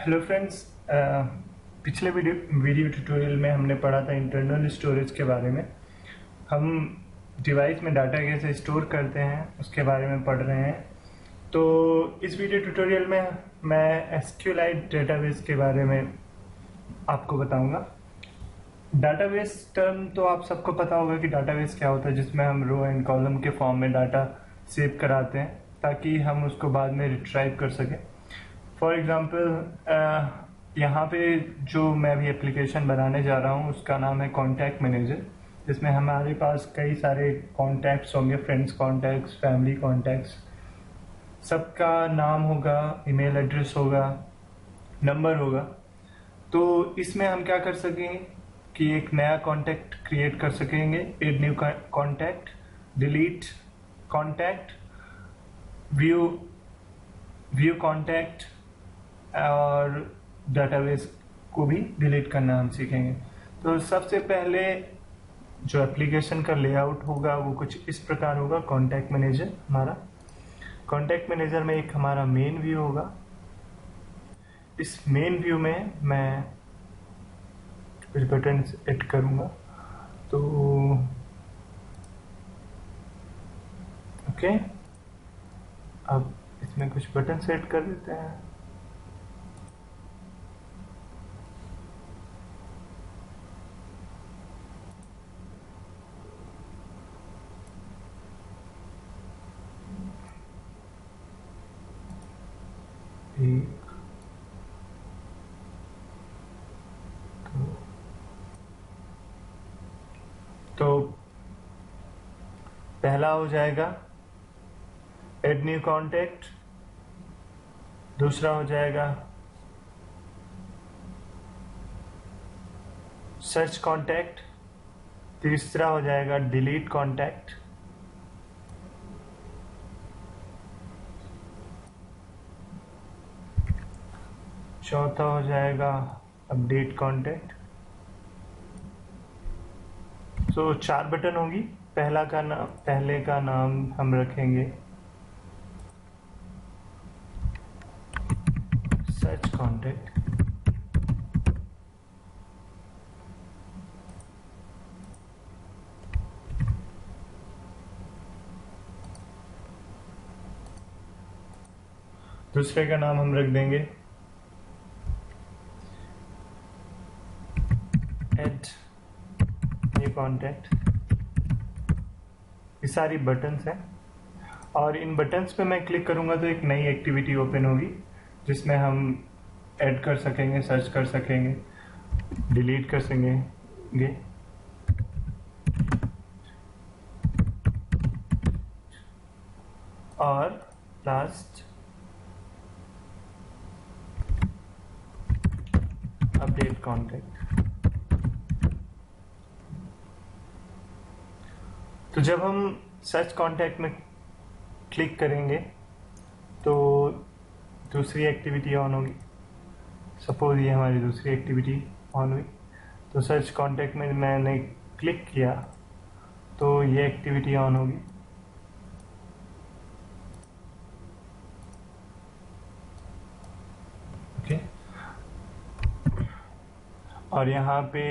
Hello friends, पिछले video tutorial में हमने पढ़ा था इंटरनल स्टोरेज के बारे में। हम डिवाइस में डाटा कैसे स्टोर करते हैं उसके बारे में पढ़ रहे हैं। तो इस वीडियो ट्यूटोरियल में मैं SQLite डेटाबेस के बारे में आपको बताऊंगा। डाटाबेस टर्म तो आप सबको पता होगा कि डाटाबेस क्या होता है, जिसमें हम रो एंड कॉलम के फॉर्म में डाटा सेव कराते हैं ताकि हम उसको बाद में रिट्राइव कर सकें। फॉर एग्ज़ाम्पल यहाँ पे जो मैं अभी एप्लीकेशन बनाने जा रहा हूँ उसका नाम है कॉन्टैक्ट मैनेजर, जिसमें हमारे पास कई सारे कॉन्टैक्ट्स होंगे, फ्रेंड्स कॉन्टैक्ट्स, फैमिली कॉन्टैक्ट्स, सबका नाम होगा, ईमेल एड्रेस होगा, नंबर होगा। तो इसमें हम क्या कर सकेंगे कि एक नया कॉन्टैक्ट क्रिएट कर सकेंगे, add new contact, delete contact, view contact और डाटाबेस को भी डिलीट करना हम सीखेंगे। तो सबसे पहले जो एप्लीकेशन का लेआउट होगा वो कुछ इस प्रकार होगा। कॉन्टैक्ट मैनेजर, हमारा कॉन्टैक्ट मैनेजर में एक हमारा मेन व्यू होगा। इस मेन व्यू में मैं कुछ बटन ऐड करूंगा। तो ओके, अब इसमें कुछ बटन सेट कर देते हैं। तो पहला हो जाएगा एड न्यू कॉन्टैक्ट, दूसरा हो जाएगा सर्च कॉन्टैक्ट, तीसरा हो जाएगा डिलीट कॉन्टैक्ट, चौथा हो जाएगा अपडेट कॉन्टैक्ट। तो 4 बटन होगी। पहले का नाम हम रखेंगे सर्च कॉन्टैक्ट, दूसरे का नाम हम रख देंगे एड न्यू कॉन्टैक्ट। ये सारी बटन्स हैं और इन बटन्स पे मैं क्लिक करूंगा तो एक नई एक्टिविटी ओपन होगी जिसमें हम ऐड कर सकेंगे, सर्च कर सकेंगे, डिलीट कर सकेंगे और लास्ट अपडेट कॉन्टैक्ट। तो जब हम सर्च कॉन्टैक्ट में क्लिक करेंगे तो दूसरी एक्टिविटी ऑन होगी। सपोज ये हमारी दूसरी एक्टिविटी ऑन हुई, तो सर्च कॉन्टैक्ट में मैंने क्लिक किया तो ये एक्टिविटी ऑन होगी। ओके, और यहाँ पे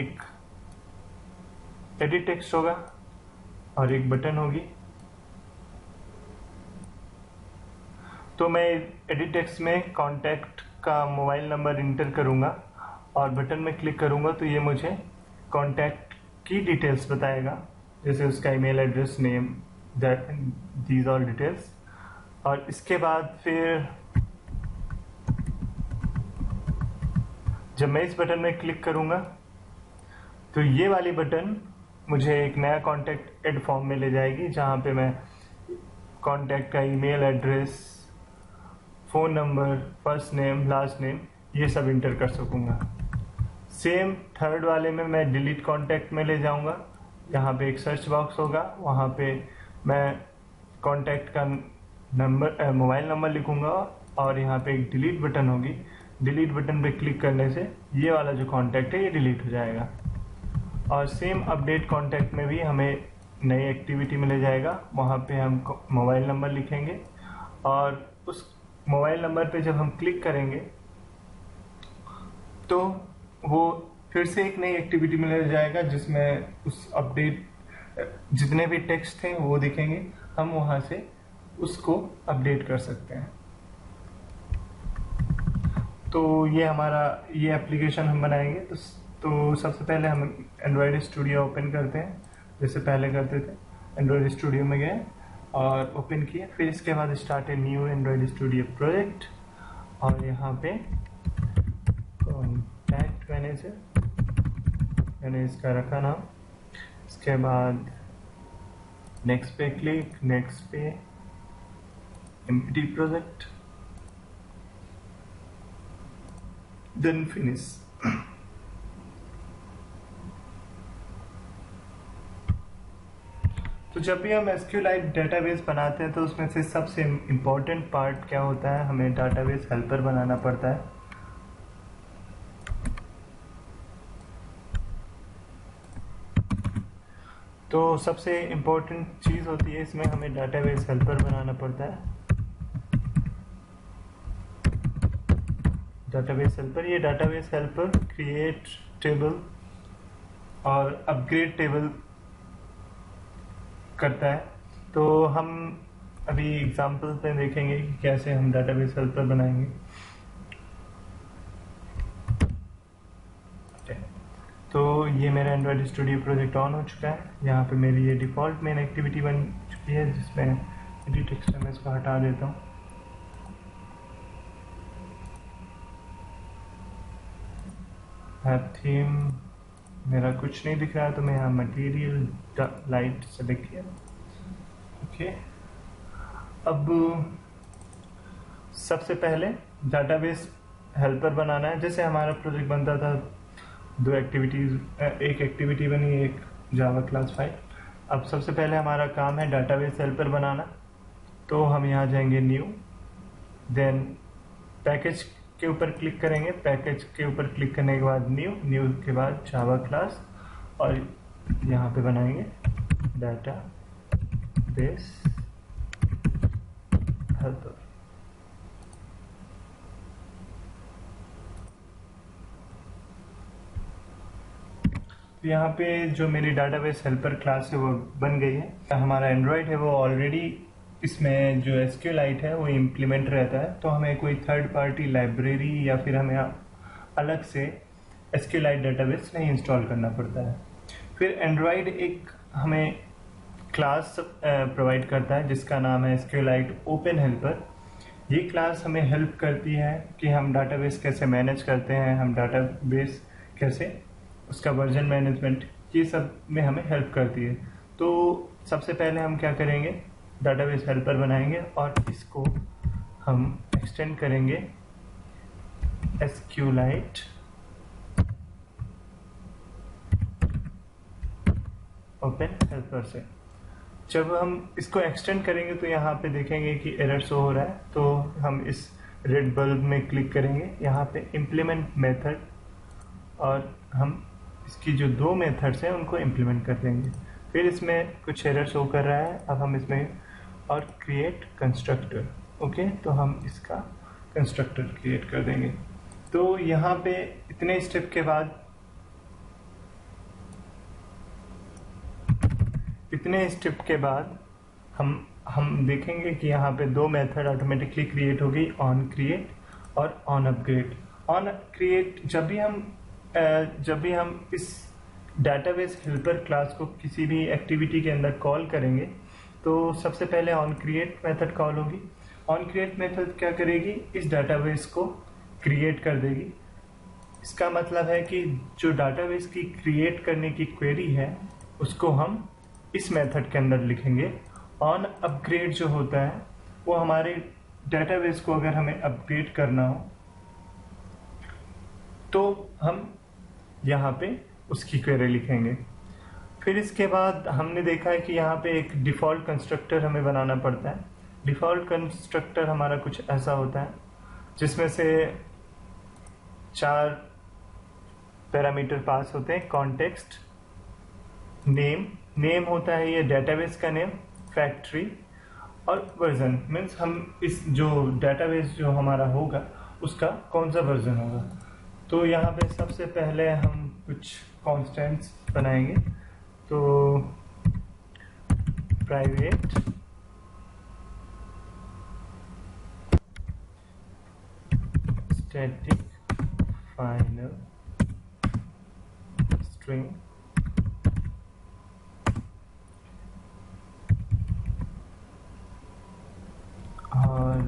एक एडिट टेक्स्ट होगा और एक बटन होगी। तो मैं एडिट टेक्स्ट में कॉन्टैक्ट का मोबाइल नंबर इंटर करूंगा और बटन में क्लिक करूंगा तो ये मुझे कॉन्टैक्ट की डिटेल्स बताएगा, जैसे उसका email address, name, these all details. और इसके बाद फिर जब मैं इस बटन में क्लिक करूंगा तो ये वाली बटन मुझे एक नया कॉन्टैक्ट ऐड फॉर्म में ले जाएगी, जहाँ पे मैं कॉन्टैक्ट का email address, phone number, first name, last name, ये सब इंटर कर सकूँगा। सेम थर्ड वाले में मैं डिलीट कॉन्टैक्ट में ले जाऊँगा, यहाँ पे एक सर्च बॉक्स होगा, वहाँ पे मैं कॉन्टैक्ट का नंबर, मोबाइल नंबर लिखूँगा और यहाँ पे एक डिलीट बटन होगी। डिलीट बटन पे क्लिक करने से ये वाला जो कॉन्टैक्ट है ये डिलीट हो जाएगा। और सेम अपडेट कॉन्टैक्ट में भी हमें नई एक्टिविटी में ले जाएगा, वहाँ पे हम मोबाइल नंबर लिखेंगे और उस मोबाइल नंबर पे जब हम क्लिक करेंगे तो वो फिर से एक नई एक्टिविटी में ले जाएगा जिसमें उस अपडेट जितने भी टेक्स्ट थे वो दिखेंगे, हम वहां से उसको अपडेट कर सकते हैं। तो ये हमारा ये एप्लीकेशन हम बनाएंगे। तो सबसे पहले हम एंड्रॉयड स्टूडियो ओपन करते हैं, जैसे पहले करते थे। एंड्रॉयड स्टूडियो में गए और ओपन किया, फिर इसके बाद start a new Android studio project, और यहाँ पे कॉन्टैक्ट मैनेजर मैंने इसका रखा नाम। इसके बाद नेक्स्ट पे क्लिक, नेक्स्ट पे एम्प्टी प्रोजेक्ट, देन फिनिश। तो जब भी हम SQLite डेटाबेस बनाते हैं तो उसमें से सबसे इम्पोर्टेंट पार्ट क्या होता है, हमें डेटाबेस हेल्पर बनाना पड़ता है। तो सबसे इम्पोर्टेंट चीज़ होती है इसमें, हमें डेटाबेस हेल्पर बनाना पड़ता है। डेटाबेस हेल्पर, ये डेटाबेस हेल्पर क्रिएट टेबल और अपग्रेड टेबल करता है। तो हम अभी एग्जांपल पे देखेंगे कि कैसे हम डेटाबेस हेल्पर बनाएंगे। तो ये मेरा एंड्रॉयड स्टूडियो प्रोजेक्ट ऑन हो चुका है। यहाँ पे मेरी ये डिफ़ॉल्ट मेन एक्टिविटी बन चुकी है, जिसमें एडिट टेक्स्ट में इसको हटा देता हूँ। थीम मेरा कुछ नहीं दिख रहा है, तो मैं यहाँ मटेरियल लाइट सेलेक्ट किया। ओके, अब सबसे पहले डेटाबेस हेल्पर बनाना है। जैसे हमारा प्रोजेक्ट बनता था, दो एक्टिविटीज, एक एक्टिविटी बनी, एक जावा क्लास फाइल। अब सबसे पहले हमारा काम है डेटाबेस हेल्पर बनाना। तो हम यहाँ जाएंगे न्यू, देन पैकेज के ऊपर क्लिक करेंगे। पैकेज के ऊपर क्लिक करने के बाद न्यू के बाद जावा क्लास, और यहाँ पे बनाएंगे डेटाबेस हेल्पर। यहाँ पे जो मेरी डेटाबेस हेल्पर क्लास है वो बन गई है। हमारा एंड्रॉयड है वो ऑलरेडी इसमें जो SQLite है वो इम्प्लीमेंट रहता है, तो हमें कोई थर्ड पार्टी लाइब्रेरी या फिर हमें अलग से SQLite डेटाबेस नहीं इंस्टॉल करना पड़ता है। फिर एंड्रॉयड एक हमें क्लास प्रोवाइड करता है जिसका नाम है SQLite ओपन हेल्पर। ये क्लास हमें हेल्प करती है कि हम डेटाबेस कैसे मैनेज करते हैं, हम डेटाबेस कैसे, उसका वर्जन मैनेजमेंट, ये सब में हमें हेल्प करती है। तो सबसे पहले हम क्या करेंगे, डेटाबेस हेल्पर बनाएंगे और इसको हम एक्सटेंड करेंगे SQLite ओपन हेल्पर से। जब हम इसको एक्सटेंड करेंगे तो यहाँ पे देखेंगे कि एरर शो हो रहा है, तो हम इस रेड बल्ब में क्लिक करेंगे, यहाँ पे इम्प्लीमेंट मेथड, और हम इसकी जो दो मेथड्स हैं उनको इम्प्लीमेंट कर देंगे। फिर इसमें कुछ एरर शो कर रहा है, अब हम इसमें और क्रिएट कंस्ट्रक्टर। ओके, तो हम इसका कंस्ट्रक्टर क्रिएट कर देंगे। तो यहाँ पे इतने स्टेप के बाद हम देखेंगे कि यहाँ पे दो मेथड ऑटोमेटिकली क्रिएट होगी, ऑन क्रिएट और ऑन अपग्रेड। ऑन क्रिएट जब भी हम इस डेटाबेस हेल्पर क्लास को किसी भी एक्टिविटी के अंदर कॉल करेंगे, तो सबसे पहले ऑन क्रिएट मेथड कॉल होगी। ऑन क्रिएट मेथड क्या करेगी, इस डेटाबेस को क्रिएट कर देगी। इसका मतलब है कि जो डेटाबेस की क्रिएट करने की क्वेरी है उसको हम इस मेथड के अंदर लिखेंगे। ऑन अपग्रेड जो होता है वो हमारे डेटाबेस को अगर हमें अपग्रेड करना हो तो हम यहाँ पे उसकी क्वेरी लिखेंगे। फिर इसके बाद हमने देखा है कि यहाँ पे एक डिफ़ॉल्ट कंस्ट्रक्टर हमें बनाना पड़ता है। डिफ़ॉल्ट कंस्ट्रक्टर हमारा कुछ ऐसा होता है जिसमें से 4 पैरामीटर पास होते हैं। कॉन्टेक्स्ट, नेम होता है ये डेटाबेस का नेम, फैक्ट्री, और वर्जन मीन्स हम इस जो डेटाबेस जो हमारा होगा उसका कौन सा वर्जन होगा। तो यहाँ पे सबसे पहले हम कुछ कॉन्स्टेंट्स बनाएंगे। तो प्राइवेट स्टैटिक फाइनल स्ट्रिंग और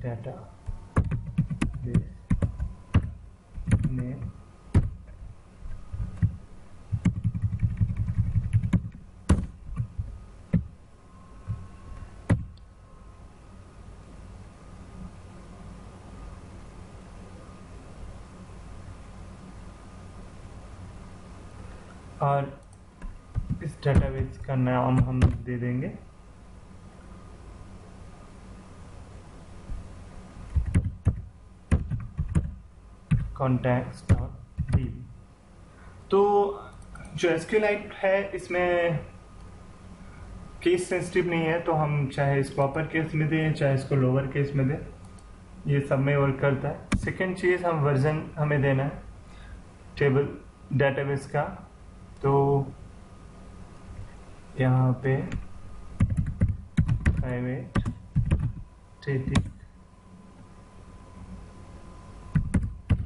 डाटा बेस नेम और इस डेटाबेस का नाम हम दे देंगे contacts.db। तो जो SQLite है इसमें केस सेंसिटिव नहीं है, तो हम चाहे इसको अपर केस में दें चाहे इसको लोअर केस में दें, ये सब में वर्क करता है। सेकेंड चीज़, हम वर्जन हमें देना है टेबल डेटाबेस का। तो यहाँ पे private static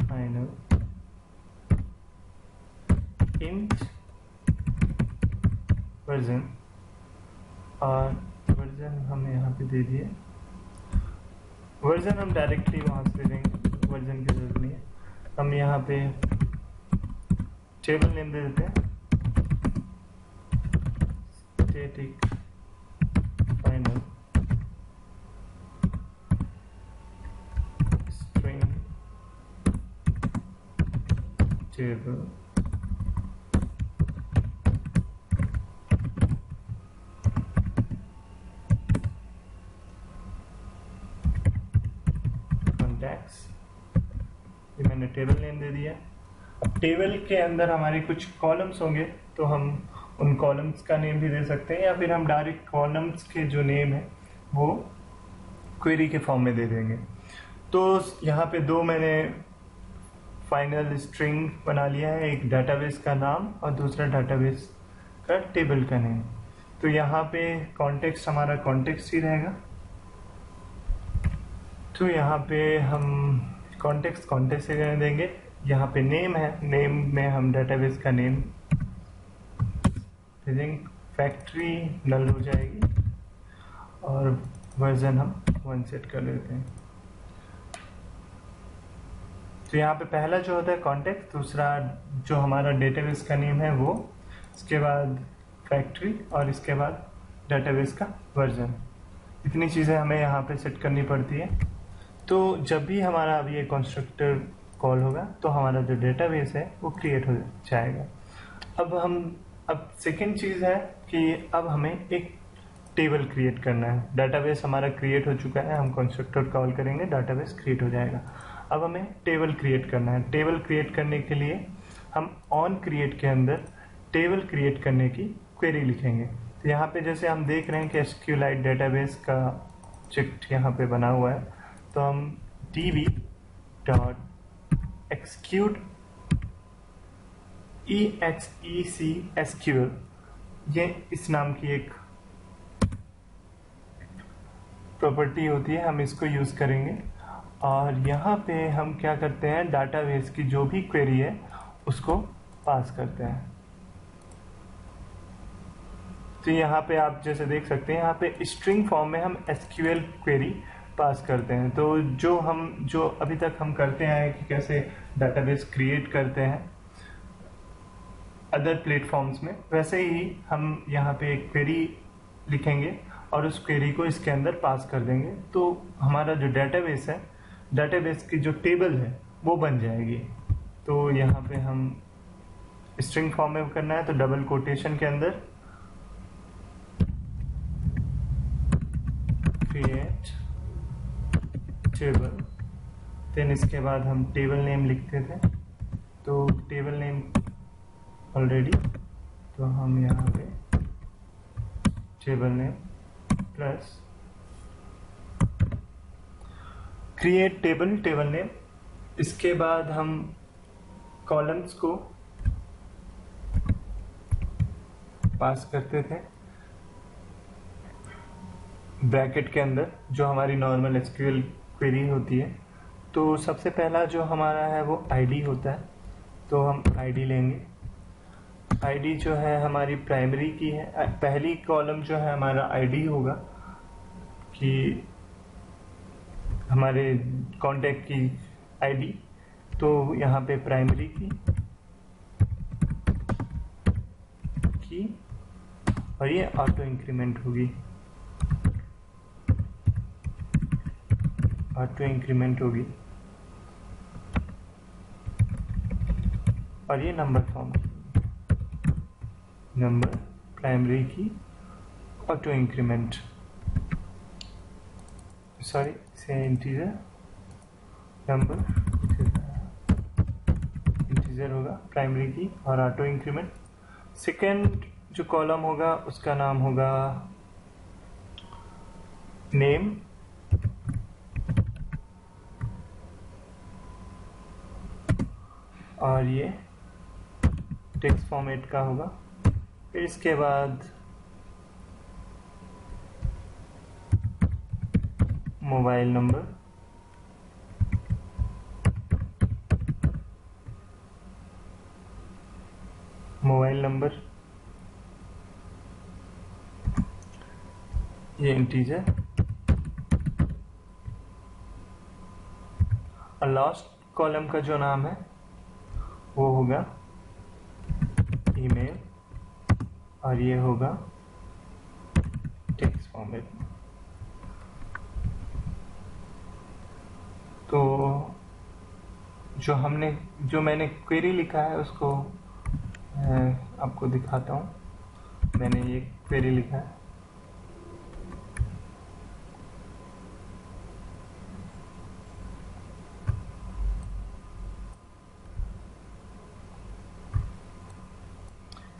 final int version, और वर्जन हमने यहाँ पे दे दिए। वर्जन हम डायरेक्टली वहाँ से दे देंगे, वर्जन की जरूरत नहीं है। हम यहाँ पे टेबल नेम दे देते हैं static final string table contacts, ये मैंने टेबल नेम दे दिया। अब टेबल के अंदर हमारे कुछ कॉलम्स होंगे, तो हम उन कॉलम्स का नेम भी दे सकते हैं, या फिर हम डायरेक्ट कॉलम्स के जो नेम है वो क्वेरी के फॉर्म में दे देंगे। तो यहाँ पे दो मैंने फाइनल स्ट्रिंग बना लिया है, एक डाटाबेस का नाम और दूसरा डाटाबेस का टेबल का नेम। तो यहाँ पे कॉन्टेक्स्ट हमारा कॉन्टेक्स्ट ही रहेगा। तो यहाँ पे हम कॉन्टेक्स्ट से रहने देंगे। यहाँ पे नेम है, नेम में हम डाटाबेस का नेम दे देंगे, फैक्ट्री नल हो जाएगी, और वर्जन हम 1 सेट कर लेते हैं। तो यहाँ पे पहला जो होता है कॉन्टेक्स्ट, दूसरा जो हमारा डेटाबेस का नेम है वो, इसके बाद फैक्ट्री और इसके बाद डेटाबेस का वर्जन। इतनी चीज़ें हमें यहाँ पे सेट करनी पड़ती है। तो जब भी हमारा अब ये कंस्ट्रक्टर कॉल होगा तो हमारा जो डेटाबेस है वो क्रिएट हो जाएगा। अब सेकेंड चीज़ है कि अब हमें एक टेबल क्रिएट करना है। डाटाबेस हमारा क्रिएट हो चुका है, हम कंस्ट्रक्टर कॉल करेंगे, डाटाबेस क्रिएट हो जाएगा। अब हमें टेबल क्रिएट करना है। टेबल क्रिएट करने के लिए हम ऑन क्रिएट के अंदर टेबल क्रिएट करने की क्वेरी लिखेंगे। तो यहाँ पे जैसे हम देख रहे हैं कि SQLite डेटाबेस का ऑब्जेक्ट यहाँ पे बना हुआ है, तो हम db.execute execSQL, ये इस नाम की एक प्रॉपर्टी होती है, हम इसको यूज़ करेंगे। और यहाँ पे हम क्या करते हैं, डाटाबेस की जो भी क्वेरी है उसको पास करते हैं। तो यहाँ पे आप जैसे देख सकते हैं, यहाँ पे स्ट्रिंग फॉर्म में हम SQL क्वेरी पास करते हैं। तो जो अभी तक हम करते हैं कि कैसे डाटाबेस क्रिएट करते हैं अदर प्लेटफॉर्म्स में, वैसे ही हम यहाँ पे एक क्वेरी लिखेंगे और उस क्वेरी को इसके अंदर पास कर देंगे। तो हमारा जो डेटाबेस है, डेटाबेस की जो टेबल है वो बन जाएगी। तो यहाँ पे हम स्ट्रिंग फॉर्म में करना है, तो डबल कोटेशन के अंदर क्रिएट टेबल, देन इसके बाद हम टेबल नेम लिखते थे, तो टेबल नेम ऑलरेडी, तो हम यहाँ पे table name plus create table name इसके बाद हम कॉलम्स को पास करते थे ब्रैकेट के अंदर, जो हमारी नॉर्मल एसक्यूएल क्वेरी होती है। तो सबसे पहला जो हमारा है वो आईडी होता है, तो हम आईडी लेंगे। आईडी जो है हमारी प्राइमरी की है, पहली कॉलम जो है हमारा आईडी होगा कि हमारे कॉन्टैक्ट की आईडी, तो यहाँ पे प्राइमरी की और ये ऑटो इंक्रीमेंट होगी, ऑटो इंक्रीमेंट होगी, और ये नंबर फॉर्म, नंबर प्राइमरी की ऑटो इंक्रीमेंट, सॉरी से इंटीजर नंबर इंटीजर होगा प्राइमरी की और ऑटो इंक्रीमेंट। सेकेंड जो कॉलम होगा उसका नाम होगा नेम, और ये टेक्स्ट फॉर्मेट का होगा। फिर इसके बाद मोबाइल नंबर, मोबाइल नंबर ये इंटीजर, और लास्ट कॉलम का जो नाम है वो होगा ईमेल, और ये होगा टेक्स्ट फॉर्मेट। तो जो मैंने क्वेरी लिखा है उसको आपको दिखाता हूँ। मैंने ये क्वेरी लिखा है,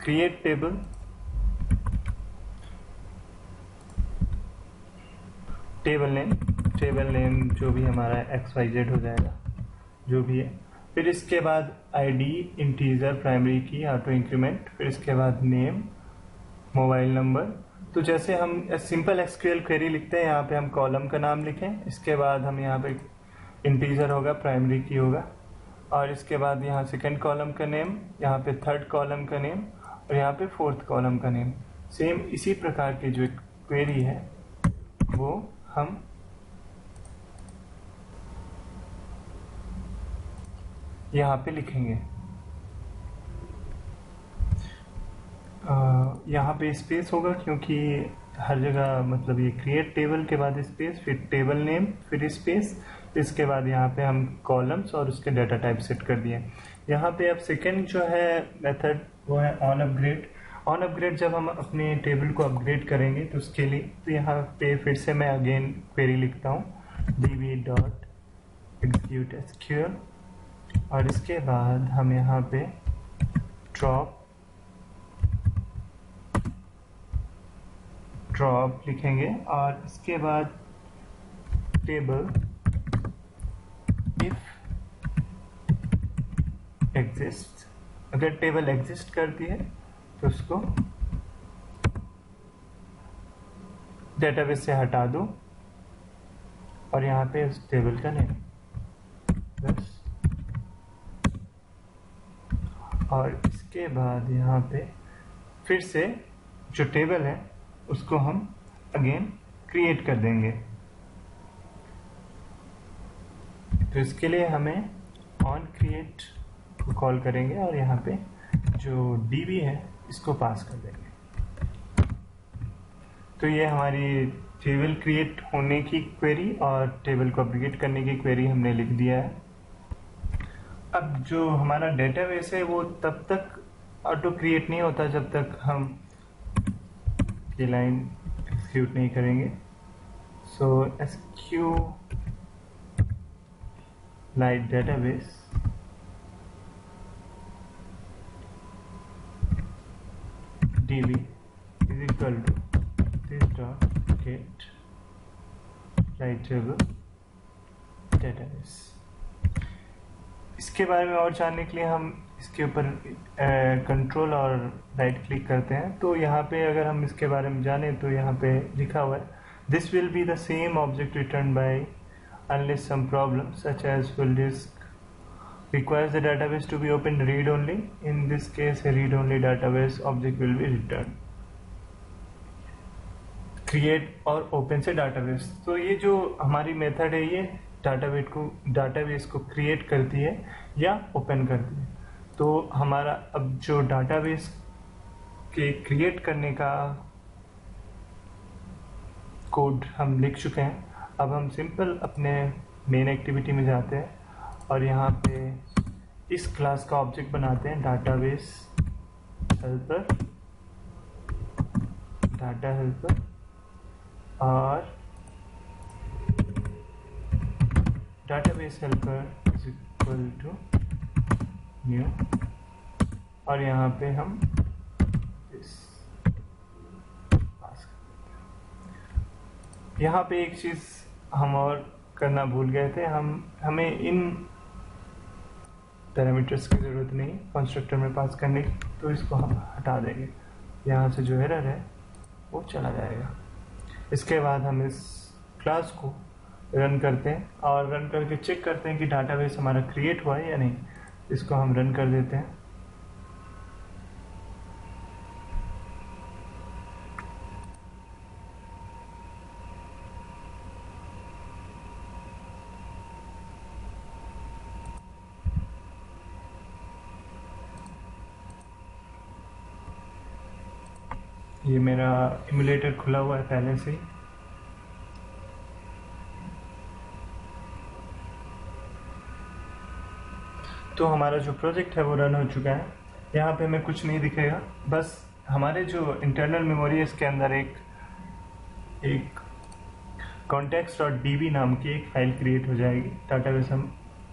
क्रिएट टेबल, टेबल नेम जो भी हमारा XYZ हो जाएगा, जो भी है। फिर इसके बाद आईडी इंटीजर प्राइमरी की ऑटो इंक्रीमेंट, फिर इसके बाद नेम, मोबाइल नंबर। तो जैसे हम सिंपल SQL क्वेरी लिखते हैं, यहाँ पे हम कॉलम का नाम लिखें, इसके बाद हम यहाँ पे इंटीजर होगा, प्राइमरी की होगा, और इसके बाद यहाँ सेकंड कॉलम का नेम, यहाँ पे थर्ड कॉलम का नेम, और यहाँ पे फोर्थ कॉलम का नेम। सेम इसी प्रकार की जो क्वेरी है वो हम यहाँ पे लिखेंगे। यहाँ पे स्पेस होगा क्योंकि हर जगह मतलब ये क्रिएट टेबल के बाद स्पेस, फिर टेबल नेम, फिर स्पेस, इसके बाद यहाँ पे हम कॉलम्स और उसके डाटा टाइप सेट कर दिए। यहाँ पे अब सेकंड जो है मेथड वो है ऑन अपग्रेड। ऑन अपग्रेड जब हम अपने टेबल को अपग्रेड करेंगे तो उसके लिए तो यहाँ पे फिर से मैं अगेन क्वेरी लिखता हूँ db.execute SQL, और इसके बाद हम यहाँ पे ड्रॉप लिखेंगे, और इसके बाद टेबल इफ एग्जिस्ट, अगर टेबल एग्जिस्ट करती है तो उसको डेटाबेस से हटा दो, और यहाँ पे उस टेबल का नेम बस। और इसके बाद यहाँ पे फिर से जो टेबल है उसको हम अगेन क्रिएट कर देंगे। तो इसके लिए हमें ऑन क्रिएट को कॉल करेंगे और यहाँ पे जो db है इसको पास कर देंगे। तो ये हमारी टेबल क्रिएट होने की क्वेरी और टेबल को अपडेट करने की क्वेरी हमने लिख दिया है। अब जो हमारा डेटाबेस है वो तब तक ऑटो क्रिएट नहीं होता जब तक हम ये लाइन एक्सिक्यूट नहीं करेंगे। सो SQLite database db is equal to this dot get write table database। इसके बारे में और जानने के लिए हम इसके ऊपर कंट्रोल और राइट क्लिक करते हैं। तो यहाँ पे अगर हम इसके बारे में जानें तो यहाँ पे लिखा हुआ है this will be the same object return by unless some problem such as full disk requires the database to be opened read only. In this case a read only database object will be returned. Create और open से database, तो ये जो हमारी method है ये database को create करती है या ओपन करती है। तो हमारा अब जो डाटाबेस के क्रिएट करने का कोड हम लिख चुके हैं। अब हम सिंपल अपने मेन एक्टिविटी में जाते हैं और यहाँ पे इस क्लास का ऑब्जेक्ट बनाते हैं डाटाबेस हेल्पर, डाटा हेल्पर, और database helper is equal to new, और यहाँ पे हम इस पास यहाँ पे एक चीज़ हम और करना भूल गए थे। हमें इन पैरामीटर्स की ज़रूरत नहीं कंस्ट्रक्टर में पास करने की, तो इसको हम हटा देंगे। यहाँ से जो एरर है वो चला जाएगा। इसके बाद हम इस क्लास को रन करते हैं और रन करके चेक करते हैं कि डाटाबेस हमारा क्रिएट हुआ है या नहीं। इसको हम रन कर देते हैं। ये मेरा इमुलेटर खुला हुआ है पहले से ही। तो हमारा जो प्रोजेक्ट है वो रन हो चुका है। यहाँ पे हमें कुछ नहीं दिखेगा, बस हमारे जो इंटरनल मेमोरी है इसके अंदर एक context.db नाम की एक फाइल क्रिएट हो जाएगी। डाटाबेस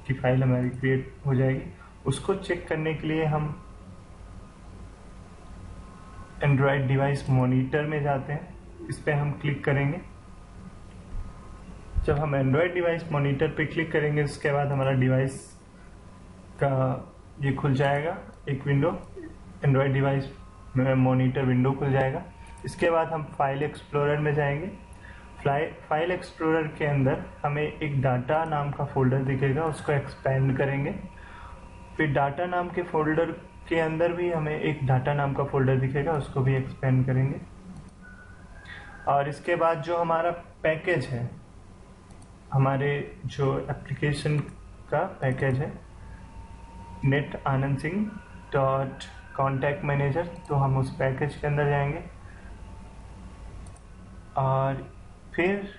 की फाइल हमारी क्रिएट हो जाएगी। उसको चेक करने के लिए हम एंड्रॉयड डिवाइस मॉनिटर में जाते हैं। इस पर हम क्लिक करेंगे। जब हम एंड्रॉयड डिवाइस मॉनिटर पे क्लिक करेंगे उसके बाद हमारा डिवाइस का ये खुल जाएगा, एक विंडो एंड्रॉयड डिवाइस में मॉनिटर विंडो खुल जाएगा। इसके बाद हम फाइल एक्सप्लोरर में जाएंगे। फाइल एक्सप्लोरर के अंदर हमें एक डाटा नाम का फोल्डर दिखेगा, उसको एक्सपेंड करेंगे। फिर डाटा नाम के फोल्डर के अंदर भी हमें एक डाटा नाम का फोल्डर दिखेगा, उसको भी एक्सपेंड करेंगे। और इसके बाद जो हमारा पैकेज है, हमारे जो एप्लीकेशन का पैकेज है net Anand Singh dot contact manager, तो हम उस पैकेज के अंदर जाएंगे और फिर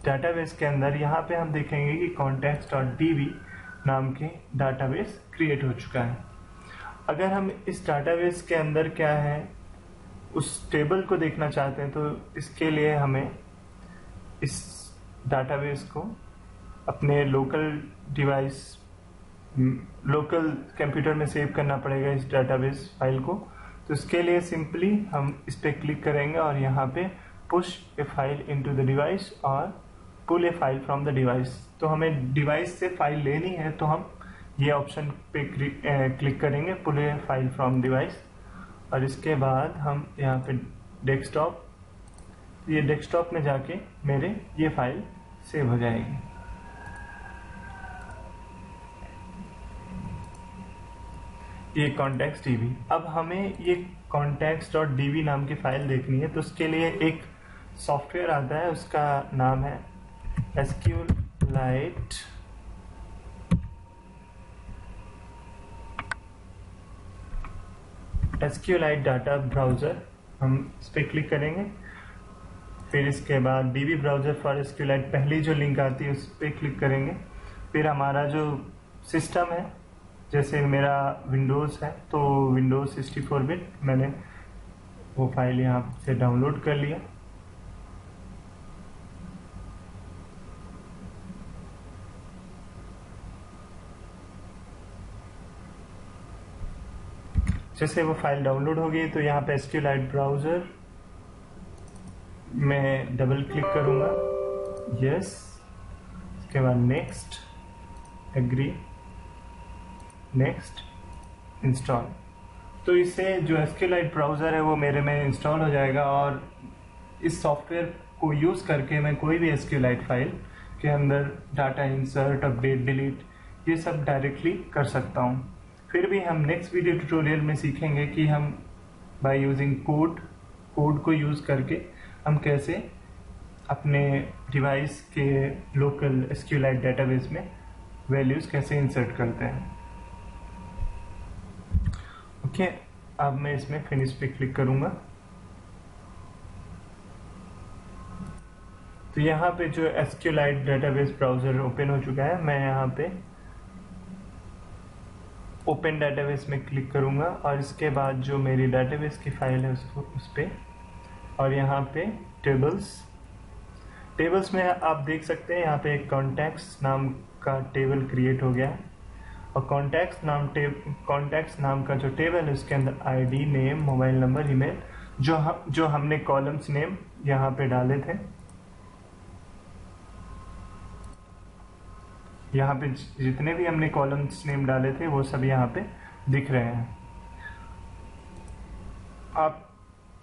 डाटाबेस के अंदर यहाँ पे हम देखेंगे कि contacts.db नाम के डाटाबेस क्रिएट हो चुका है। अगर हम इस डाटाबेस के अंदर क्या है उस टेबल को देखना चाहते हैं तो इसके लिए हमें इस डाटाबेस को अपने लोकल कंप्यूटर में सेव करना पड़ेगा, इस डाटाबेस फाइल को। तो इसके लिए सिंपली हम इस पर क्लिक करेंगे और यहाँ पे push A file into the device और पुल ए फाइल फ्रॉम द डिवाइस। तो हमें डिवाइस से फाइल लेनी है तो हम ये ऑप्शन पे क्लिक करेंगे, पुल ए फाइल फ्रॉम डिवाइस। और इसके बाद हम यहाँ पे डेस्कटॉप में जाके मेरे ये फाइल सेव हो जाएगी। ये contacts.db। अब हमें ये contacts.db नाम की फाइल देखनी है, तो उसके लिए एक सॉफ्टवेयर आता है, उसका नाम है SQLite डाटा ब्राउज़र। हम इस पर क्लिक करेंगे। फिर इसके बाद DB ब्राउज़र फॉर SQLite पहली जो लिंक आती है उस पर क्लिक करेंगे। फिर हमारा जो सिस्टम है, जैसे मेरा विंडोज़ है तो विंडोज़ 64 बिट, मैंने वो फाइल यहाँ से डाउनलोड कर लिया। जैसे वो फाइल डाउनलोड हो गई तो यहाँ पे SQLite ब्राउज़र में डबल क्लिक करूँगा, यस। इसके बाद नेक्स्ट, एग्री, नेक्स्ट, इंस्टॉल। तो इससे जो SQLite ब्राउज़र है वो मेरे में इंस्टॉल हो जाएगा और इस सॉफ्टवेयर को यूज़ करके मैं कोई भी SQLite फाइल के अंदर डाटा इंसर्ट, अपडेट, डिलीट ये सब डायरेक्टली कर सकता हूँ। फिर भी हम नेक्स्ट वीडियो ट्यूटोरियल में सीखेंगे कि हम बाय यूजिंग कोड को यूज़ करके हम कैसे अपने डिवाइस के लोकल SQLite डेटाबेस में वैल्यूज़ कैसे इंसर्ट करते हैं। ओके, अब मैं इसमें फिनिश पे क्लिक करूँगा। तो यहाँ पे जो SQLite डेटाबेस ब्राउज़र ओपन हो चुका है, मैं यहाँ पे ओपन डेटाबेस में क्लिक करूँगा और इसके बाद जो मेरी डेटाबेस की फाइल है उसको उस पर, और यहाँ पे टेबल्स में आप देख सकते हैं यहाँ पे एक कॉन्टैक्ट्स नाम का टेबल क्रिएट हो गया है और कॉन्टैक्ट्स नाम का जो टेबल है उसके अंदर ID, name, mobile number, email जो हमने कॉलम्स नेम यहाँ पे डाले थे, यहाँ पे जितने भी हमने कॉलम्स नेम डाले थे वो सब यहाँ पे दिख रहे हैं। आप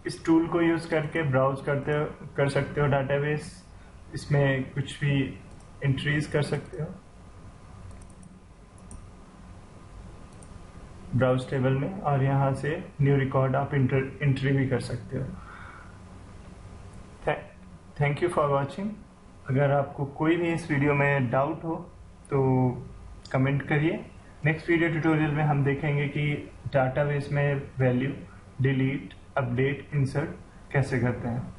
इस टूल को यूज़ करके ब्राउज कर सकते हो डाटाबेस, इसमें कुछ भी एंट्रीज कर सकते हो ब्राउज टेबल में, और यहाँ से न्यू रिकॉर्ड आप एंट्री भी कर सकते हो। Thank you for watching. अगर आपको कोई भी इस वीडियो में डाउट हो तो कमेंट करिए। नेक्स्ट वीडियो ट्यूटोरियल में हम देखेंगे कि डाटाबेस में वैल्यू डिलीट, अपडेट, इंसर्ट कैसे करते हैं।